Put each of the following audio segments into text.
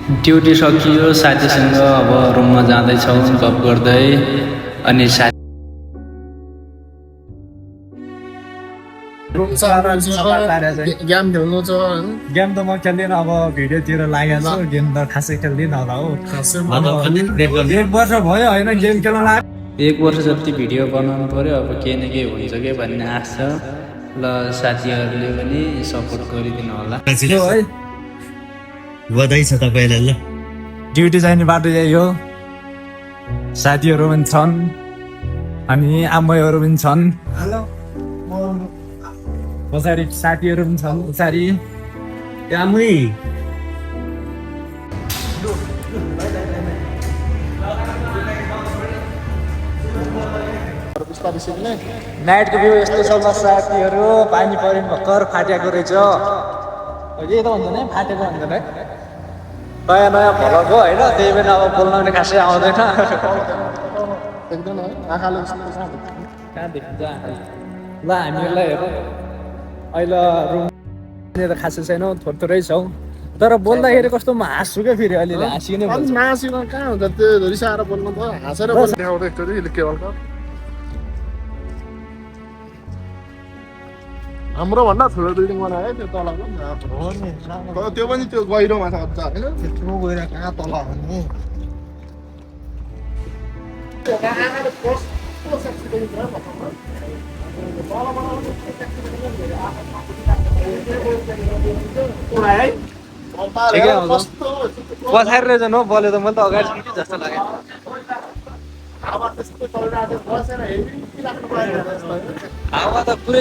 duty सकियो साथीसँग अब रुममा जाँदैछौँ गफ गर्दै अनि गेम खेल्नु छ गेम त म खेल्दिनँ अब भिडियोतिर लागेको छु गेम त खासै खेल्दिनँ होला हो 1 वर्ष भयो होइन गेम खेल्न लाग्यो 1 वर्ष जति भिडियो बनाउनु पर्यो अब केही न केही हुन्छ कि भन्ने आश छ ल साथीहरूले पनि सपोर्ट गरिदिनु होला है बधाई छ तपाईँलाई ल ड्युटी जाने बाटो यही हो साथीहरू पनि छन् अनि आम्मैहरू पनि छन् पछाडि साथीहरू पनि छन् पछाडि कामै नाइटको भ्यू यस्तो छ ल साथीहरू पानी पऱ्यो भर्खर फाटेको रहेछ यही त भन्छ नि फाटेको भन्छ है नयाँ नयाँ भलको होइन त्यही पनि अब बोल्न पनि खासै आउँदैन देख्दैन है आँखाले कहाँ देखिन्छ ल हामीहरूलाई हेर अहिले रुम त खासै छैनौँ थोरै छौँ तर बोल्दाखेरि कस्तो म हाँस्छु क्या फेरि अलिअलि हाँसिने अनि मासिन कहाँ हुन्छ त्यो रिसाएर बोल्नु त हाँसेर बोल्नु देखाउँदै एकचोटि केवलको हाम्रो भन्दा ठुलो बिल्डिङ बनायो है त्यो तलको त्यो पनि त्यो गहिरोमा छ अझ होइन त्यत्रो गएर कहाँ तल भन्ने पछाडि रहेछ न बोल्यो त मैले त अगाडि कि जस्तो लाग्यो हावा त पुरै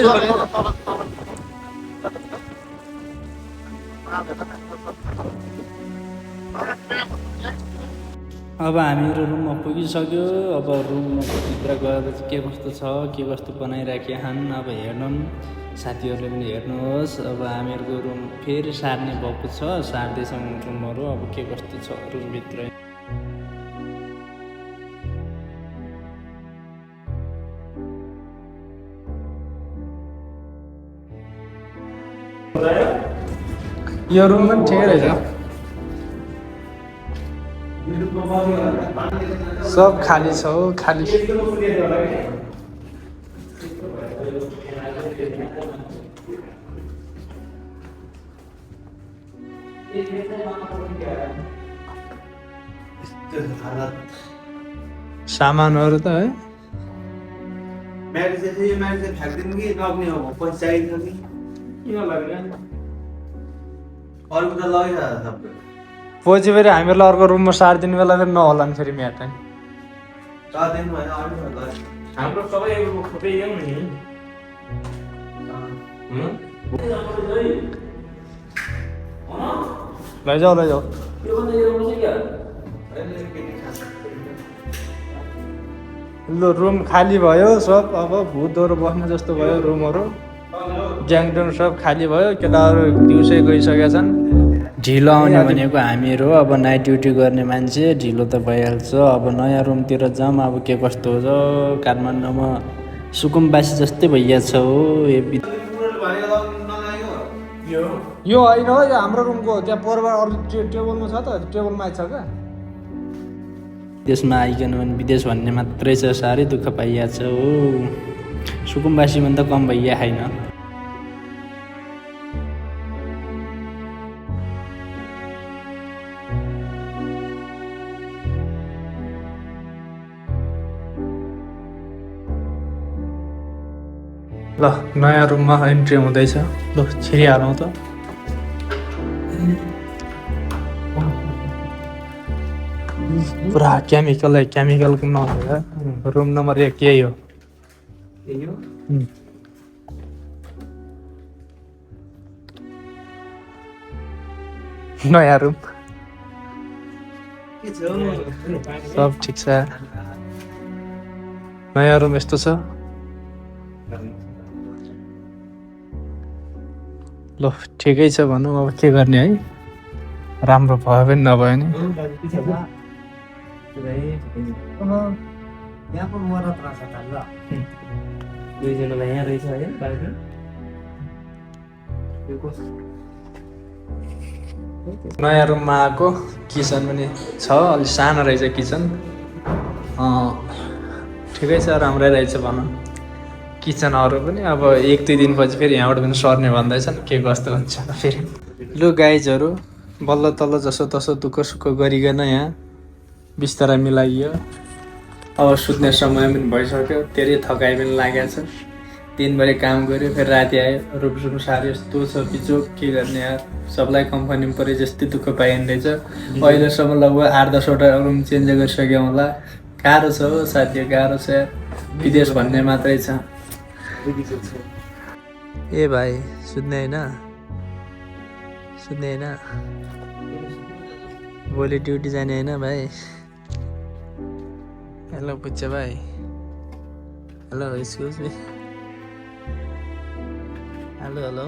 अब हामीहरू रुममा पुगिसक्यो अब रुमभित्र गएर के कस्तो छ के कस्तो बनाइराखेका छन् अब हेर्नु साथीहरूले पनि हेर्नुहोस् अब हामीहरूको रुम फेरि सार्ने भएको छ सार्दैछौँ रुमहरू अब के कस्तो छ रुमभित्र यो रुम पनि ठिकै रहेछ सब खाली छ हो खाली सामानहरू त है पछि फेरि हामीहरूलाई अर्को रुममा सारिदिने बेला फेरि नहोला नि फेरि म्याट है लैजाऊ लैजाऊ लु रुम खाली भयो सब अब भूतहरू बस्ने जस्तो भयो रुमहरू ग्याङडङ सब खाली भयो केटाहरू दिउँसै गइसकेका छन् ढिलो आउने भनेको हामीहरू अब नाइट ड्युटी गर्ने मान्छे ढिलो त भइहाल्छ अब नयाँ रुमतिर जाऊँ अब के कस्तो हो काठमाडौँमा सुकुम्बासी जस्तै भइहाल्छ हो यो होइन हो यो हाम्रो रुमको त्यहाँ पोहोरबाट अरू टेबलमा छ त टेबलमा आइछ क्या त्यसमा आइकन भने विदेश भन्ने मात्रै छ साह्रै दुःख पाइहाल्छ हो सुकुम्बासीभन्दा कम भइया छैन ल नयाँ रुममा इन्ट्री हुँदैछ ल छिरिहालौँ त पुरा केमिकलको नभएर रुम नम्बर 1 यही हो नयाँ रुम सब ठिक छ नयाँ रुम यस्तो छ ल ठिकै छ भनौँ अब के गर्ने है राम्रो भयो पनि नभयो नि दुईजनालाई यहाँ रहेछ है नयाँ रुममा आएको किचन पनि छ अलिक सानो रहेछ किचन ठिकै छ राम्रै रहेछ भनौँ किचनहरू पनि अब 1-2 दिनपछि फेरि यहाँबाट पनि सर्ने भन्दैछन् के कस्तो हुन्छ फेरि लु गाइजहरू बल्ल तल्ल जसो तसो दुःख सुख गरिकन यहाँ बिस्तारा मिलाइयो अब सुत्ने समय पनि भइसक्यो धेरै थकाइ पनि लागेको छ दिनभरि काम गऱ्यो फेरि राति आयो रुम साह्रो यस्तो छ पिचो के गर्ने यार सबलाई कम्पनी परे जस्तै दुःख पाइँदैछ अहिलेसम्म लगभग 8-10वटा रुम चेन्ज गरिसक्यौँ होला गाह्रो छ हो साथी गाह्रो छ यार विदेश भन्ने मात्रै छ ए भाइ सुत्ने होइन भोलि ड्युटी जाने होइन भाइ हेलो पुच्छे भाइ हेलो एक्सक्युज मी हेलो